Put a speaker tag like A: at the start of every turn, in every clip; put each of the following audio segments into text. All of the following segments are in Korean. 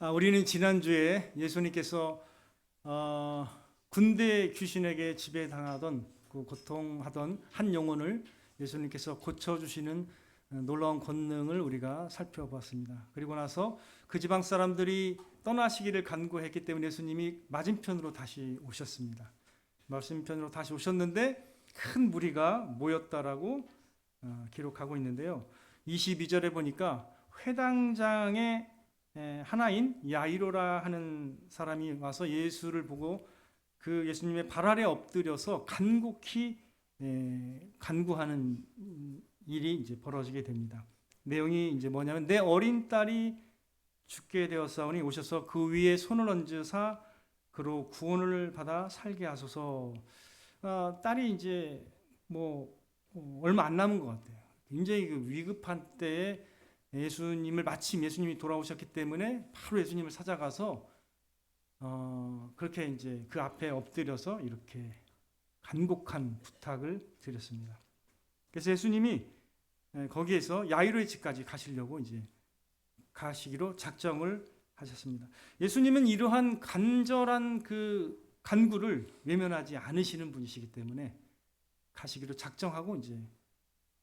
A: 우리는 지난주에 예수님께서 군대 귀신에게 지배당하던 그 고통하던 한 영혼을 예수님께서 고쳐주시는 놀라운 권능을 우리가 살펴보았습니다. 그리고 나서 그 지방 사람들이 떠나시기를 간구했기 때문에 예수님이 맞은편으로 다시 오셨습니다. 맞은편으로 다시 오셨는데 큰 무리가 모였다라고 기록하고 있는데요. 22절에 보니까 회당장의 하나인 야이로라 하는 사람이 와서 예수를 보고 그 예수님의 발 아래 엎드려서 간곡히 간구하는 일이 이제 벌어지게 됩니다. 내용이 이제 뭐냐면 내 어린 딸이 죽게 되었사오니 오셔서 그 위에 손을 얹으사 그로 구원을 받아 살게 하소서. 딸이 이제 얼마 안 남은 것 같아요. 굉장히 그 위급한 때에 예수님을 마침 예수님이 돌아오셨기 때문에 바로 예수님을 찾아가서 그렇게 이제 그 앞에 엎드려서 이렇게 간곡한 부탁을 드렸습니다. 그래서 예수님이 거기에서 야이로의 집까지 가시려고 이제 가시기로 작정을 하셨습니다. 예수님은 이러한 간절한 그 간구를 외면하지 않으시는 분이시기 때문에 가시기로 작정하고 이제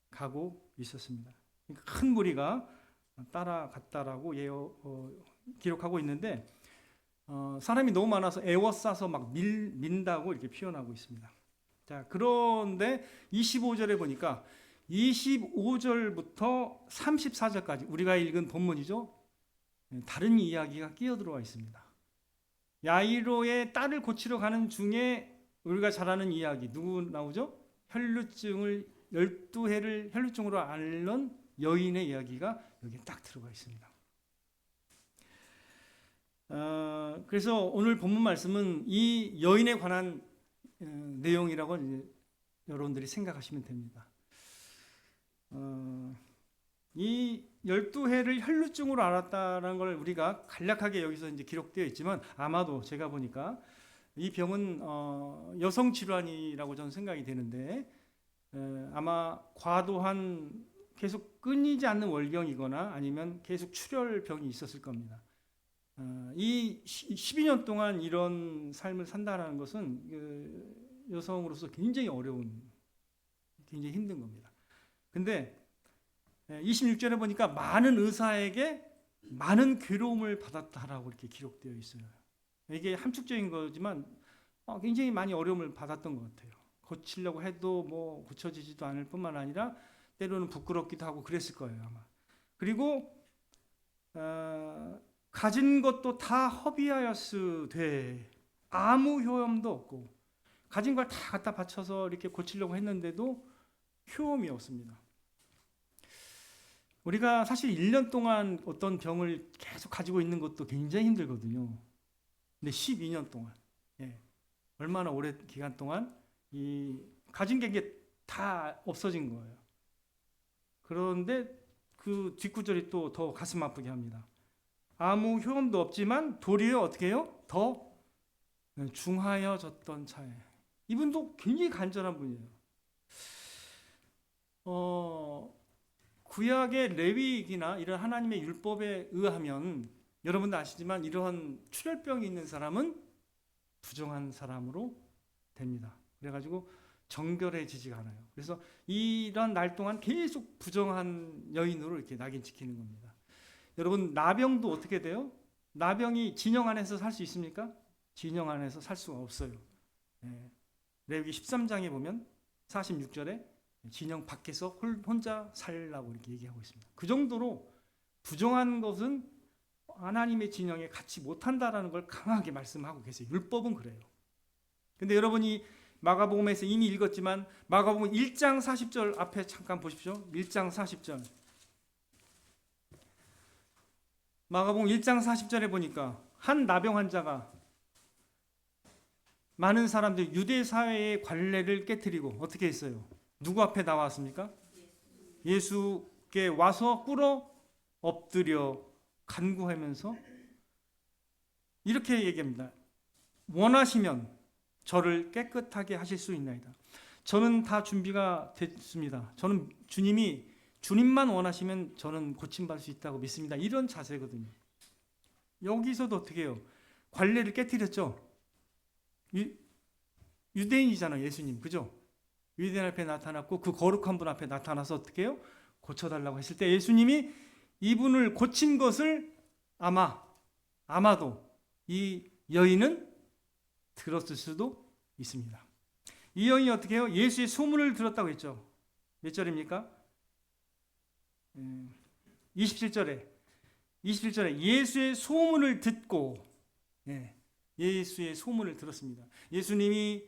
A: 가고 있었습니다. 큰 무리가 따라갔다라고 기록하고 있는데 사람이 너무 많아서 애워싸서 막 민다고 이렇게 표현하고 있습니다. 자, 그런데 25절에 보니까 25절부터 34절까지 우리가 읽은 본문이죠. 다른 이야기가 끼어들어와 있습니다. 야이로의 딸을 고치러 가는 중에 우리가 잘 아는 이야기 누구 나오죠? 혈루증을 12해를 혈루증으로 앓는 여인의 이야기가 여기에 딱 들어가 있습니다. 그래서 오늘 본문 말씀은 이 여인에 관한 내용이라고 여러분들이 생각하시면 됩니다. 이 12해를 혈루증으로 앓았다는 걸 우리가 간략하게 여기서 이제 기록되어 있지만 아마도 제가 보니까 이 병은 여성 질환이라고 저는 생각이 되는데 아마 과도한 계속 끊이지 않는 월경이거나 아니면 계속 출혈병이 있었을 겁니다. 이 12년 동안 이런 삶을 산다는 것은 그 여성으로서 굉장히 어려운, 굉장히 힘든 겁니다. 근데 26절에 보니까 많은 의사에게 많은 괴로움을 받았다라고 이렇게 기록되어 있어요. 이게 함축적인 거지만 굉장히 많이 어려움을 받았던 것 같아요. 고치려고 해도 고쳐지지도 않을 뿐만 아니라 때로는 부끄럽기도 하고 그랬을 거예요 아마. 그리고 가진 것도 다 허비하였으되 아무 효험도 없고 가진 걸 다 갖다 바쳐서 이렇게 고치려고 했는데도 효험이 없습니다. 우리가 사실 1년 동안 어떤 병을 계속 가지고 있는 것도 굉장히 힘들거든요. 근데 12년 동안 얼마나 오랜 기간 동안 이 가진 게 다 없어진 거예요. 그런데 그 뒷구절이 또 더 가슴 아프게 합니다. 아무 효험도 없지만 도리어 어떻게 해요? 더 중하여졌던 차에. 이분도 굉장히 간절한 분이에요. 구약의 레위기나 이런 하나님의 율법에 의하면 여러분도 아시지만 이러한 출혈병이 있는 사람은 부정한 사람으로 됩니다. 그래가지고 정결해지지가 않아요. 그래서 이런 날 동안 계속 부정한 여인으로 이렇게 낙인 찍히는 겁니다. 여러분 나병도 어떻게 돼요? 나병이 진영 안에서 살 수 있습니까? 진영 안에서 살 수가 없어요. 레위기 13장에 보면 46절에 진영 밖에서 혼자 살라고 이렇게 얘기하고 있습니다. 그 정도로 부정한 것은 하나님의 진영에 같이 못한다라는 걸 강하게 말씀하고 계세요. 율법은 그래요. 근데 여러분이 마가복음에서 이미 읽었지만 마가복음 1장 40절 앞에 잠깐 보십시오. 1장 40절. 마가복음 1장 40절에 보니까 한 나병 환자가 많은 사람들이 유대 사회의 관례를 깨트리고 어떻게 했어요? 누구 앞에 나왔습니까? 예수께 와서 꿇어 엎드려 간구하면서 이렇게 얘기합니다. 원하시면 저를 깨끗하게 하실 수 있나이다. 저는 다 준비가 됐습니다. 저는 주님만 원하시면 저는 고침받을 수 있다고 믿습니다. 이런 자세거든요. 여기서도 어떻게 해요? 관례를 깨뜨렸죠. 유대인이잖아요, 예수님. 그죠? 유대인 앞에 나타났고 그 거룩한 분 앞에 나타나서 어떻게 해요? 고쳐달라고 했을 때 예수님이 이분을 고친 것을 아마도 이 여인은 들었을 수도 있습니다. 이 여인이 어떻게 해요? 예수의 소문을 들었다고 했죠. 몇 절입니까? 27절에 예수의 소문을 듣고, 예수의 소문을 들었습니다. 예수님이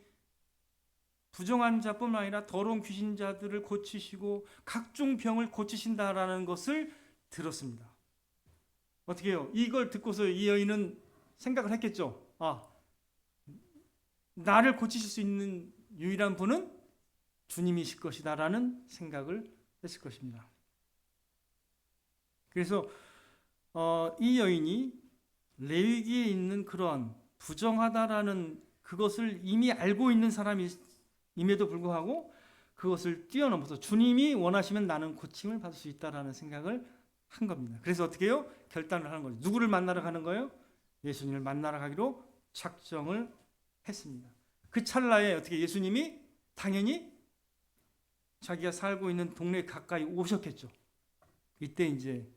A: 부정한 자뿐만 아니라 더러운 귀신자들을 고치시고 각종 병을 고치신다라는 것을 들었습니다. 어떻게 해요? 이걸 듣고서 이 여인은 생각을 했겠죠. 나를 고치실 수 있는 유일한 분은 주님이실 것이다라는 생각을 했을 것입니다. 그래서 이 여인이 레위기에 있는 그런 부정하다라는 그것을 이미 알고 있는 사람임에도 불구하고 그것을 뛰어넘어서 주님이 원하시면 나는 고침을 받을 수 있다라는 생각을 한 겁니다. 그래서 어떻게 해요? 결단을 하는 거죠. 누구를 만나러 가는 거예요? 예수님을 만나러 가기로 작정을 했습니다. 그 찰나에 어떻게 예수님이 당연히 자기가 살고 있는 동네 가까이 오셨겠죠. 이때 이제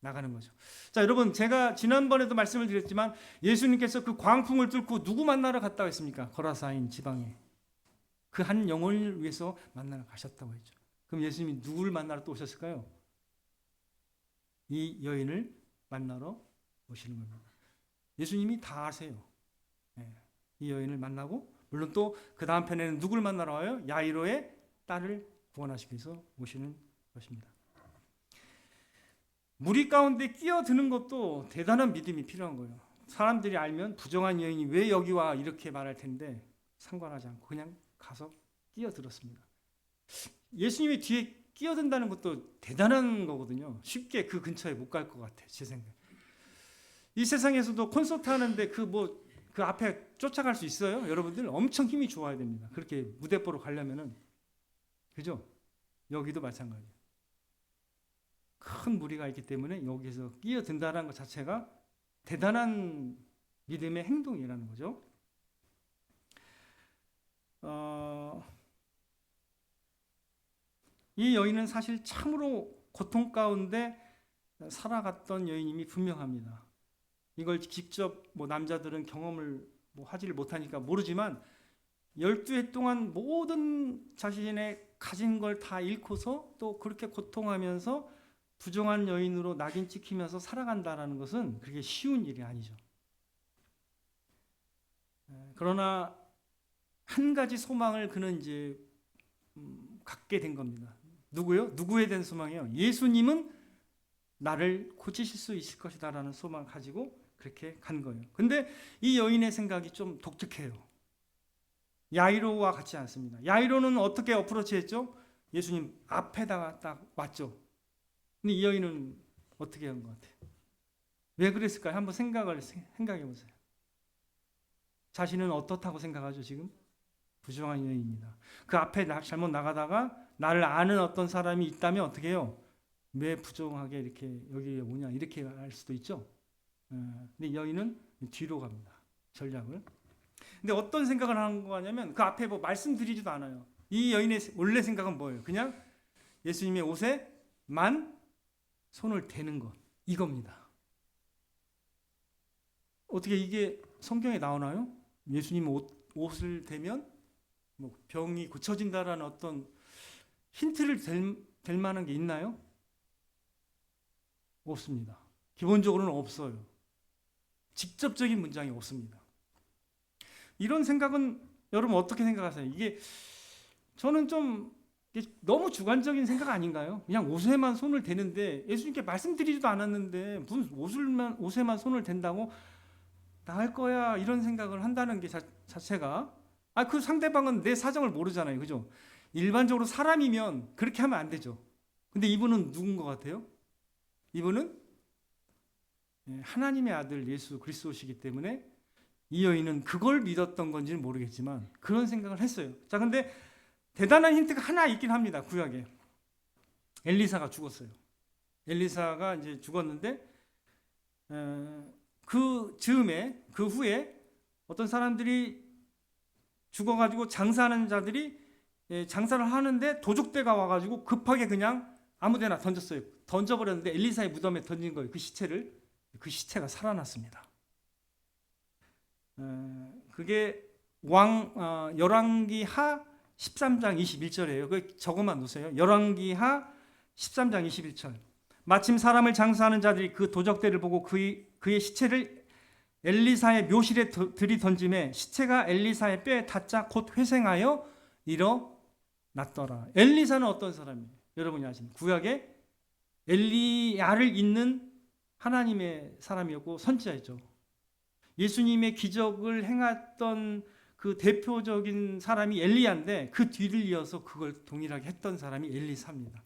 A: 나가는 거죠. 자, 여러분, 제가 지난번에도 말씀을 드렸지만 예수님께서 그 광풍을 뚫고 누구 만나러 갔다고 했습니까? 거라사인 지방에 그 한 영혼을 위해서 만나러 가셨다고 했죠. 그럼 예수님이 누구를 만나러 또 오셨을까요? 이 여인을 만나러 오시는 겁니다. 예수님이 다 아세요. 이 여인을 만나고, 물론 또 그 다음 편에는 누구를 만나러 와요? 야이로의 딸을 구원하시기 위해서 오시는 것입니다. 무리 가운데 끼어드는 것도 대단한 믿음이 필요한 거예요. 사람들이 알면 부정한 여인이 왜 여기 와 이렇게 말할 텐데 상관하지 않고 그냥 가서 끼어들었습니다. 예수님이 뒤에 끼어든다는 것도 대단한 거거든요. 쉽게 그 근처에 못 갈 것 같아요, 제 생각. 이 세상에서도 콘서트 하는데 그 앞에 쫓아갈 수 있어요? 여러분들 엄청 힘이 좋아야 됩니다. 그렇게 무대 보러 가려면은. 그죠? 여기도 마찬가지예요. 큰 무리가 있기 때문에 여기서 끼어든다는 것 자체가 대단한 믿음의 행동이라는 거죠. 이 여인은 사실 참으로 고통 가운데 살아갔던 여인임이 분명합니다. 이걸 직접 남자들은 경험을 하지를 못하니까 모르지만 12해 동안 모든 자신의 가진 걸 다 잃고서 또 그렇게 고통하면서 부정한 여인으로 낙인 찍히면서 살아간다는 것은 그렇게 쉬운 일이 아니죠. 그러나 한 가지 소망을 그는 이제 갖게 된 겁니다. 누구요? 누구에 대한 소망이에요? 예수님은 나를 고치실 수 있을 것이다라는 소망을 가지고 그렇게 간 거예요. 근데 이 여인의 생각이 좀 독특해요. 야이로와 같지 않습니다. 야이로는 어떻게 어프로치했죠? 예수님 앞에다가 딱 왔죠. 근데 이 여인은 어떻게 한 것 같아요? 왜 그랬을까요? 한번 생각해 보세요. 자신은 어떻다고 생각하죠, 지금? 부정한 여인입니다. 그 앞에 잘못 나가다가 나를 아는 어떤 사람이 있다면 어떻게 해요? 왜 부정하게 이렇게 여기에 오냐 이렇게 할 수도 있죠. 근데 여인은 뒤로 갑니다. 전략을. 근데 어떤 생각을 하는 거냐면 그 앞에 말씀드리지도 않아요. 이 여인의 원래 생각은 뭐예요? 그냥 예수님의 옷에만 손을 대는 것, 이겁니다. 어떻게 이게 성경에 나오나요? 예수님 옷을 대면 병이 고쳐진다라는 어떤 힌트를 될 만한 게 있나요? 없습니다. 기본적으로는 없어요. 직접적인 문장이 없습니다. 이런 생각은 여러분 어떻게 생각하세요? 이게 저는 좀 너무 주관적인 생각 아닌가요? 그냥 옷에만 손을 대는데 예수님께 말씀드리지도 않았는데 무슨 옷에만 손을 댄다고 나 할 거야 이런 생각을 한다는 게 자체가 그 상대방은 내 사정을 모르잖아요. 그죠? 일반적으로 사람이면 그렇게 하면 안 되죠. 근데 이분은 누군 것 같아요? 이분은 하나님의 아들 예수 그리스도시기 때문에 이 여인은 그걸 믿었던 건지는 모르겠지만 그런 생각을 했어요. 자, 근데 대단한 힌트가 하나 있긴 합니다. 구약에. 엘리사가 죽었어요. 엘리사가 이제 죽었는데 그 즈음에, 그 후에 어떤 사람들이 죽어가지고 장사하는 자들이 장사를 하는데 도적대가 와가지고 급하게 그냥 아무데나 던졌어요. 던져버렸는데 엘리사의 무덤에 던진 거예요. 그 시체를. 그 시체가 살아났습니다. 그게 열왕기하 13장 21절이에요. 그 적어만 놓으세요. 열왕기하 13장 21절. 마침 사람을 장사하는 자들이 그 도적대를 보고 그의 시체를 엘리사의 묘실에 들이던짐에 시체가 엘리사의 뼈에 닿자 곧 회생하여 일어났더라. 엘리사는 어떤 사람이에요? 여러분이 아시는 구약에 엘리야를 잇는 하나님의 사람이었고 선지자였죠. 예수님의 기적을 행했던 그 대표적인 사람이 엘리야인데 그 뒤를 이어서 그걸 동일하게 했던 사람이 엘리사입니다.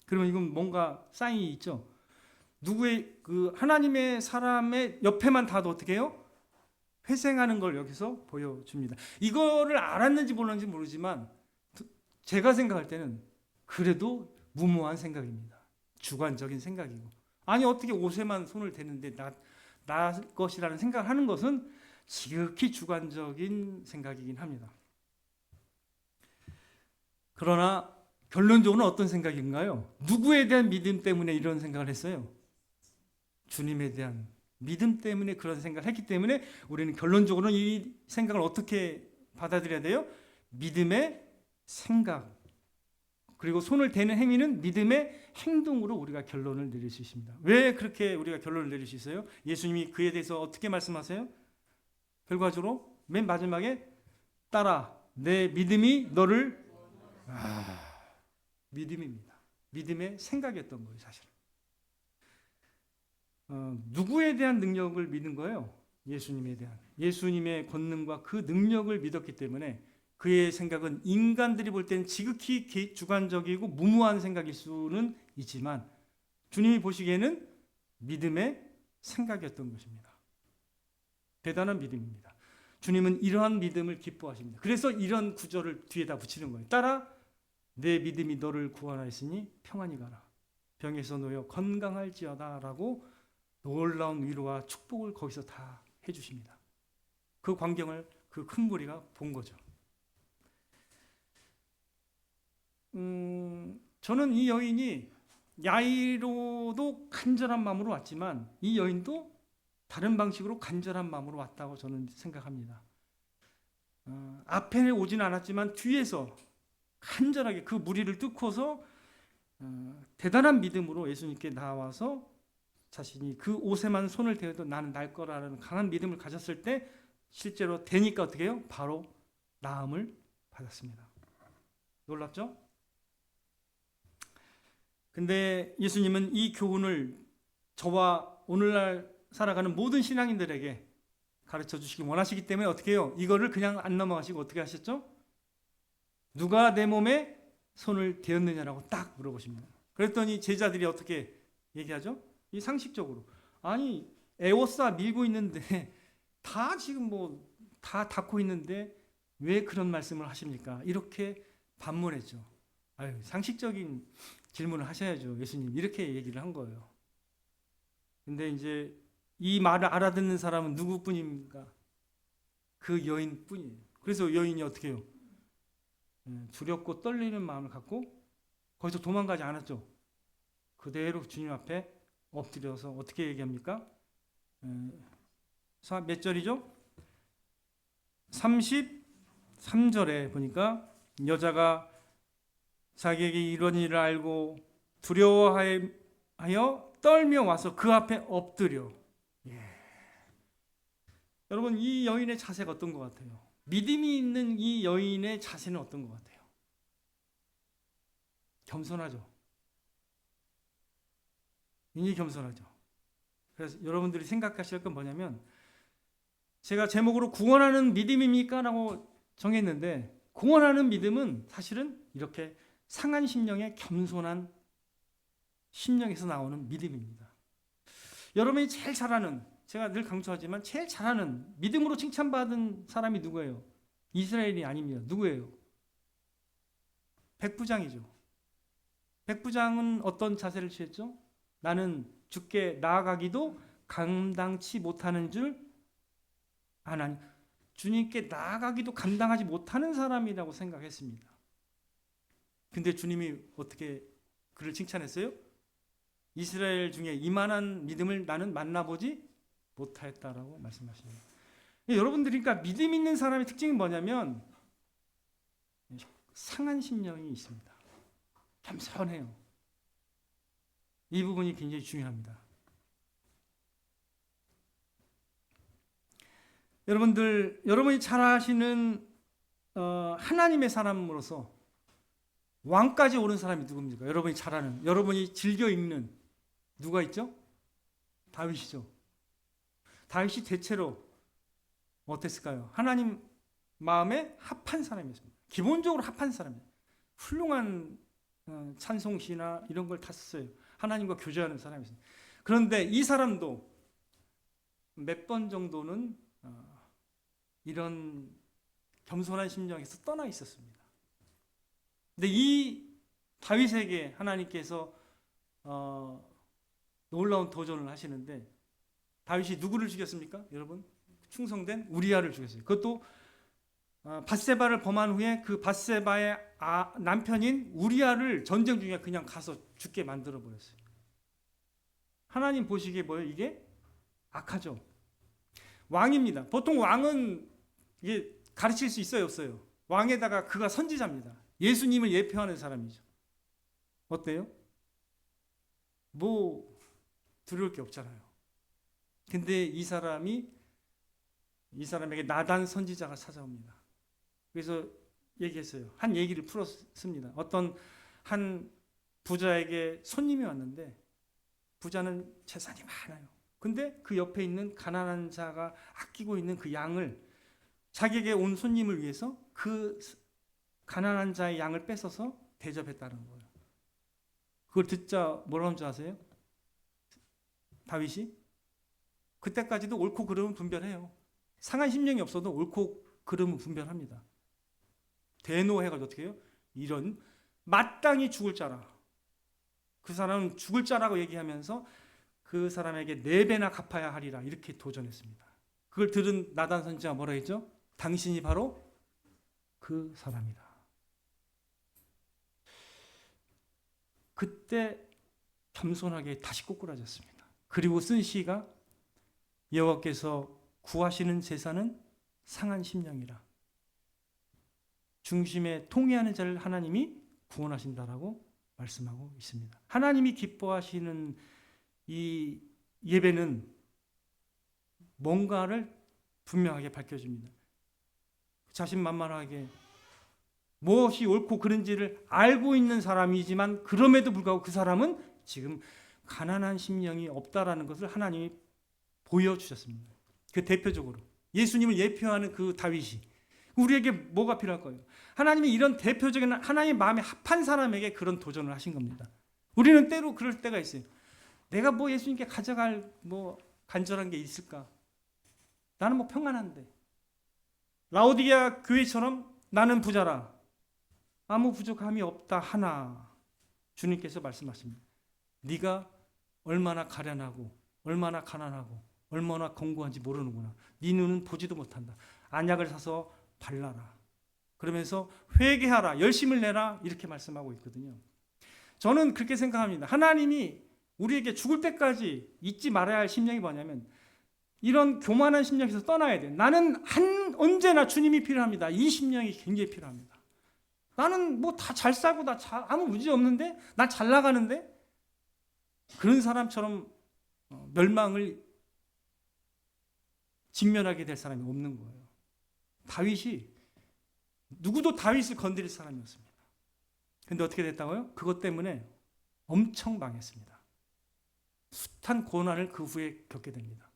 A: 그러면 이건 뭔가 사인이 있죠. 누구의 그 하나님의 사람의 옆에만 닿아도 어떻게 해요? 회생하는 걸 여기서 보여줍니다. 이거를 알았는지 몰랐는지 모르지만 제가 생각할 때는 그래도 무모한 생각입니다. 주관적인 생각이고. 아니 어떻게 옷에만 손을 대는데 나 것이라는 생각을 하는 것은 지극히 주관적인 생각이긴 합니다. 그러나 결론적으로는 어떤 생각인가요? 누구에 대한 믿음 때문에 이런 생각을 했어요? 주님에 대한 믿음 때문에 그런 생각을 했기 때문에 우리는 결론적으로는 이 생각을 어떻게 받아들여야 돼요? 믿음의 생각, 그리고 손을 대는 행위는 믿음의 행동으로 우리가 결론을 내릴 수 있습니다. 왜 그렇게 우리가 결론을 내릴 수 있어요? 예수님이 그에 대해서 어떻게 말씀하세요? 결과적으로 맨 마지막에 따라 내 믿음이 너를 믿음입니다. 믿음의 생각이었던 거예요, 사실은. 누구에 대한 능력을 믿는 거예요? 예수님에 대한. 예수님의 권능과 그 능력을 믿었기 때문에 그의 생각은 인간들이 볼 때는 지극히 주관적이고 무모한 생각일 수는 있지만 주님이 보시기에는 믿음의 생각이었던 것입니다. 대단한 믿음입니다. 주님은 이러한 믿음을 기뻐하십니다. 그래서 이런 구절을 뒤에다 붙이는 거예요. 따라 내 믿음이 너를 구원하였으니 평안히 가라. 병에서 놓여 건강할지어다 라고 놀라운 위로와 축복을 거기서 다 해주십니다. 그 광경을 그 큰 무리가 본 거죠. 저는 이 여인이 야이로도 간절한 마음으로 왔지만 이 여인도 다른 방식으로 간절한 마음으로 왔다고 저는 생각합니다. 앞에 오지는 않았지만 뒤에서 간절하게 그 무리를 뚫고서 대단한 믿음으로 예수님께 나와서 자신이 그 옷에만 손을 대어도 나는 날 거라는 강한 믿음을 가졌을 때 실제로 되니까 어떻게 해요? 바로 나음을 받았습니다. 놀랍죠? 근데 예수님은 이 교훈을 저와 오늘날 살아가는 모든 신앙인들에게 가르쳐 주시기 원하시기 때문에 어떻게 해요? 이거를 그냥 안 넘어가시고 어떻게 하셨죠? 누가 내 몸에 손을 대었느냐라고 딱 물어보십니다. 그랬더니 제자들이 어떻게 얘기하죠? 이 상식적으로 아니 에워싸 밀고 있는데 다 지금 뭐 다 닫고 있는데 왜 그런 말씀을 하십니까? 이렇게 반문했죠. 아유, 상식적인 질문을 하셔야죠. 예수님 이렇게 얘기를 한 거예요. 근데 이제 이 말을 알아듣는 사람은 누구뿐입니까? 그 여인뿐이에요. 그래서 여인이 어떻게 해요? 두렵고 떨리는 마음을 갖고 거기서 도망가지 않았죠. 그대로 주님 앞에 엎드려서 어떻게 얘기합니까? 몇 절이죠? 33절에 보니까 여자가 자기에게 이런 일을 알고 두려워하여 떨며 와서 그 앞에 엎드려. 여러분 이 여인의 자세가 어떤 것 같아요? 믿음이 있는 이 여인의 자세는 어떤 것 같아요? 겸손하죠. 굉장히 겸손하죠. 그래서 여러분들이 생각하실 건 뭐냐면 제가 제목으로 구원하는 믿음입니까? 라고 정했는데 구원하는 믿음은 사실은 이렇게 상한 심령의 겸손한 심령에서 나오는 믿음입니다. 여러분이 제일 잘하는, 제가 늘 강조하지만 제일 잘하는 믿음으로 칭찬받은 사람이 누구예요? 이스라엘이 아닙니다. 누구예요? 백부장이죠. 백부장은 어떤 자세를 취했죠? 나는 주께 나아가기도 감당치 못하는 줄 아나니, 주님께 나아가기도 감당하지 못하는 사람이라고 생각했습니다. 근데 주님이 어떻게 그를 칭찬했어요? 이스라엘 중에 이만한 믿음을 나는 만나보지 못하였다라고 말씀하십니다. 여러분들이 그러니까 믿음 있는 사람의 특징이 뭐냐면 상한 심령이 있습니다. 겸손해요. 이 부분이 굉장히 중요합니다. 여러분이 잘 아시는 하나님의 사람으로서 왕까지 오른 사람이 누굽니까? 여러분이 잘 아는, 여러분이 즐겨 읽는 누가 있죠? 다윗이죠. 다윗이 대체로 어땠을까요? 하나님 마음에 합한 사람이었습니다. 기본적으로 합한 사람이에요. 훌륭한 찬송시나 이런 걸 다 썼어요. 하나님과 교제하는 사람이었습니다. 그런데 이 사람도 몇 번 정도는 이런 겸손한 심정에서 떠나 있었습니다. 근데 이 다윗에게 하나님께서 놀라운 도전을 하시는데, 다윗이 누구를 죽였습니까? 여러분, 충성된 우리아를 죽였어요. 그것도 밧세바를 범한 후에 그 밧세바의 남편인 우리아를 전쟁 중에 그냥 가서 죽게 만들어 버렸어요. 하나님 보시기에 뭐예요? 이게 악하죠. 왕입니다. 보통 왕은 이게 가르칠 수 있어요, 없어요? 왕에다가 그가 선지자입니다. 예수님을 예표하는 사람이죠. 어때요? 뭐 두려울 게 없잖아요. 근데 이 사람에게 나단 선지자가 찾아옵니다. 그래서 얘기했어요. 한 얘기를 풀었습니다. 어떤 한 부자에게 손님이 왔는데, 부자는 재산이 많아요. 근데 그 옆에 있는 가난한 자가 아끼고 있는 그 양을, 자기에게 온 손님을 위해서 그 가난한 자의 양을 뺏어서 대접했다는 거예요. 그걸 듣자 뭐라고 하는 줄 아세요? 다윗이 그때까지도 옳고 그름은 분별해요. 상한 심령이 없어도 옳고 그름은 분별합니다. 대노해가지고 어떻게 해요? 이런 마땅히 죽을 자라, 그 사람은 죽을 자라고 얘기하면서 그 사람에게 4배나 갚아야 하리라, 이렇게 도전했습니다. 그걸 들은 나단 선지자가 뭐라 했죠? 당신이 바로 그 사람이다. 그때 겸손하게 다시 꼬꾸라졌습니다. 그리고 쓴 시가 여호와께서 구하시는 제사는 상한 심령이라, 중심에 통회하는 자를 하나님이 구원하신다라고 말씀하고 있습니다. 하나님이 기뻐하시는 이 예배는 뭔가를 분명하게 밝혀줍니다. 자신만만하게 무엇이 옳고 그른지를 알고 있는 사람이지만, 그럼에도 불구하고 그 사람은 지금 가난한 심령이 없다라는 것을 하나님이 보여주셨습니다. 그 대표적으로 예수님을 예표하는 그 다윗이 우리에게 뭐가 필요할 거예요? 하나님이 이런 대표적인 하나님의 마음에 합한 사람에게 그런 도전을 하신 겁니다. 우리는 때로 그럴 때가 있어요. 내가 뭐 예수님께 가져갈 뭐 간절한 게 있을까? 나는 뭐 평안한데. 라오디게아 교회처럼 나는 부자라, 아무 부족함이 없다 하나, 주님께서 말씀하십니다. 네가 얼마나 가련하고 얼마나 가난하고 얼마나 공고한지 모르는구나. 네 눈은 보지도 못한다. 안약을 사서 발라라. 그러면서 회개하라, 열심을 내라, 이렇게 말씀하고 있거든요. 저는 그렇게 생각합니다. 하나님이 우리에게 죽을 때까지 잊지 말아야 할 심령이 뭐냐면, 이런 교만한 심령에서 떠나야 돼. 나는 언제나 주님이 필요합니다. 이 심령이 굉장히 필요합니다. 나는 뭐 다 잘 살고 아무 문제 없는데, 나 잘 나가는데, 그런 사람처럼 멸망을 직면하게 될 사람이 없는 거예요. 다윗이 누구도 다윗을 건드릴 사람이었습니다. 근데 어떻게 됐다고요? 그것 때문에 엄청 망했습니다. 숱한 고난을 그 후에 겪게 됩니다.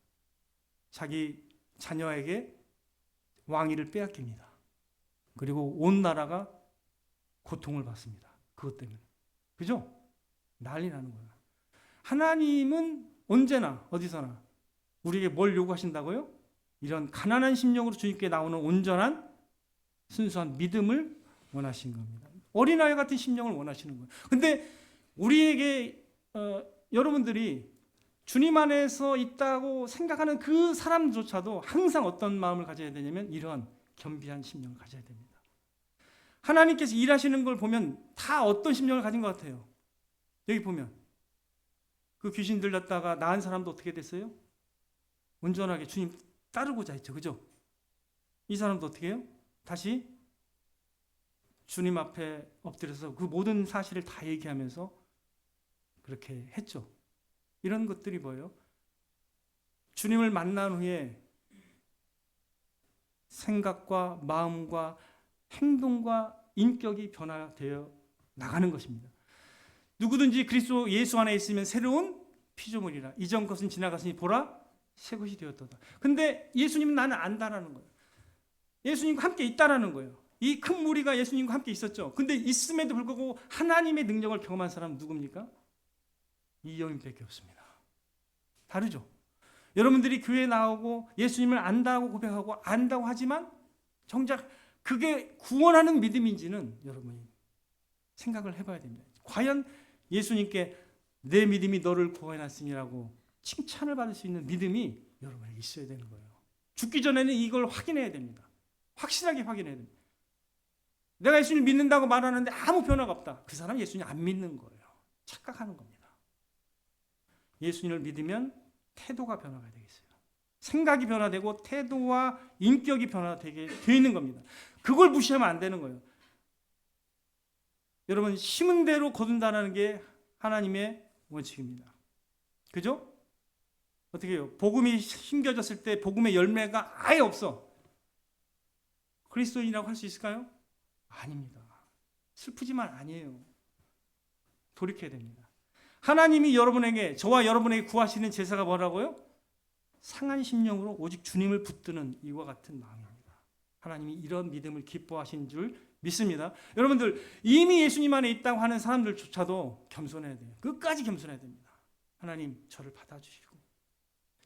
A: 자기 자녀에게 왕위를 빼앗깁니다. 그리고 온 나라가 고통을 받습니다. 그것 때문에. 그죠? 난리 나는 거예요. 하나님은 언제나 어디서나 우리에게 뭘 요구하신다고요? 이런 가난한 심령으로 주님께 나오는 온전한 순수한 믿음을 원하신 겁니다. 어린아이 같은 심령을 원하시는 거예요. 근데 우리에게 여러분들이 주님 안에서 있다고 생각하는 그 사람조차도 항상 어떤 마음을 가져야 되냐면 이러한 겸비한 심령을 가져야 됩니다. 하나님께서 일하시는 걸 보면 다 어떤 심령을 가진 것 같아요. 여기 보면 그 귀신 들렸다가 나은 사람도 어떻게 됐어요? 온전하게 주님 따르고자 했죠. 그죠? 이 사람도 어떻게 해요? 다시 주님 앞에 엎드려서 그 모든 사실을 다 얘기하면서 그렇게 했죠. 이런 것들이 뭐예요? 주님을 만난 후에 생각과 마음과 행동과 인격이 변화되어 나가는 것입니다. 누구든지 그리스도 예수 안에 있으면 새로운 피조물이라. 이전 것은 지나갔으니 보라 새 것이 되었도다. 근데 예수님은 나는 안다라는 거예요. 예수님과 함께 있다라는 거예요. 이 큰 무리가 예수님과 함께 있었죠. 근데 있음에도 불구하고 하나님의 능력을 경험한 사람은 누굽니까? 이 여인밖에 없습니다. 다르죠. 여러분들이 교회에 나오고 예수님을 안다고 고백하고 안다고 하지만 정작 그게 구원하는 믿음인지는 여러분이 생각을 해봐야 됩니다. 과연 예수님께 내 믿음이 너를 구원했으니라고 칭찬을 받을 수 있는 믿음이 여러분에게 있어야 되는 거예요. 죽기 전에는 이걸 확인해야 됩니다. 확실하게 확인해야 됩니다. 내가 예수님 믿는다고 말하는데 아무 변화가 없다. 그 사람 예수님 안 믿는 거예요. 착각하는 겁니다. 예수님을 믿으면 태도가 변화가 되겠어요. 생각이 변화되고 태도와 인격이 변화되게 되어 있는 겁니다. 그걸 무시하면 안 되는 거예요. 여러분, 심은 대로 거둔다는 게 하나님의 원칙입니다. 그죠? 어떻게 해요? 복음이 심겨졌을 때 복음의 열매가 아예 없어. 그리스도인이라고 할 수 있을까요? 아닙니다. 슬프지만 아니에요. 돌이켜야 됩니다. 하나님이 여러분에게, 저와 여러분에게 구하시는 제사가 뭐라고요? 상한 심령으로 오직 주님을 붙드는 이와 같은 마음입니다. 하나님이 이런 믿음을 기뻐하신 줄 믿습니다. 여러분들, 이미 예수님 안에 있다고 하는 사람들조차도 겸손해야 돼요. 끝까지 겸손해야 됩니다. 하나님, 저를 받아주시고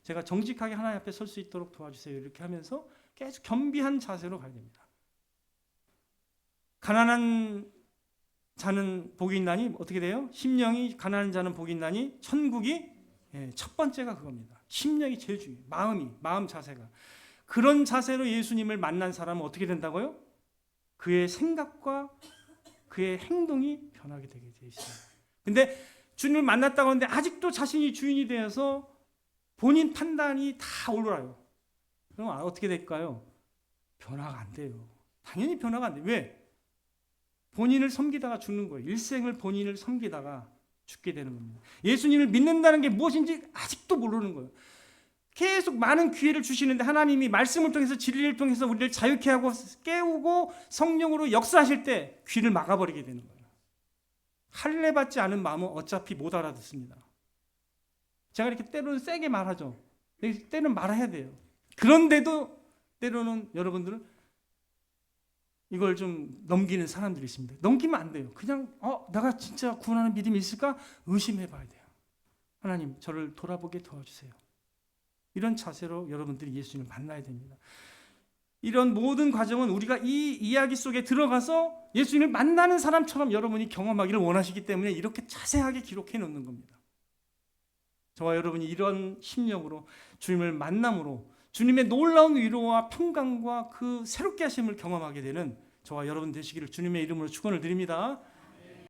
A: 제가 정직하게 하나님 앞에 설 수 있도록 도와주세요. 이렇게 하면서 계속 겸비한 자세로 가야 됩니다. 가난한 자는 복이 있나니 어떻게 돼요? 심령이 가난한 자는 복이 있나니 천국이 첫 번째가 그겁니다. 심령이 제일 중요해요. 마음 자세가. 그런 자세로 예수님을 만난 사람은 어떻게 된다고요? 그의 생각과 그의 행동이 변하게 되게 되어 있습니다. 근데 주님을 만났다고 하는데 아직도 자신이 주인이 되어서 본인 판단이 다 올라요. 그럼 어떻게 될까요? 변화가 안 돼요. 당연히 변화가 안 돼요. 왜? 본인을 섬기다가 죽는 거예요. 일생을 본인을 섬기다가 죽게 되는 겁니다. 예수님을 믿는다는 게 무엇인지 아직도 모르는 거예요. 계속 많은 기회를 주시는데 하나님이 말씀을 통해서 진리를 통해서 우리를 자유케 하고 깨우고 성령으로 역사하실 때 귀를 막아버리게 되는 거예요. 할례 받지 않은 마음은 어차피 못 알아듣습니다. 제가 이렇게 때로는 세게 말하죠. 때로는 말해야 돼요. 그런데도 때로는 여러분들은 이걸 좀 넘기는 사람들이 있습니다. 넘기면 안 돼요. 그냥 내가 진짜 구원하는 믿음이 있을까? 의심해 봐야 돼요. 하나님, 저를 돌아보게 도와주세요. 이런 자세로 여러분들이 예수님을 만나야 됩니다. 이런 모든 과정은 우리가 이 이야기 속에 들어가서 예수님을 만나는 사람처럼 여러분이 경험하기를 원하시기 때문에 이렇게 자세하게 기록해 놓는 겁니다. 저와 여러분이 이런 심령으로 주님을 만남으로 주님의 놀라운 위로와 평강과 그 새롭게 하심을 경험하게 되는 저와 여러분 되시기를 주님의 이름으로 축원을 드립니다.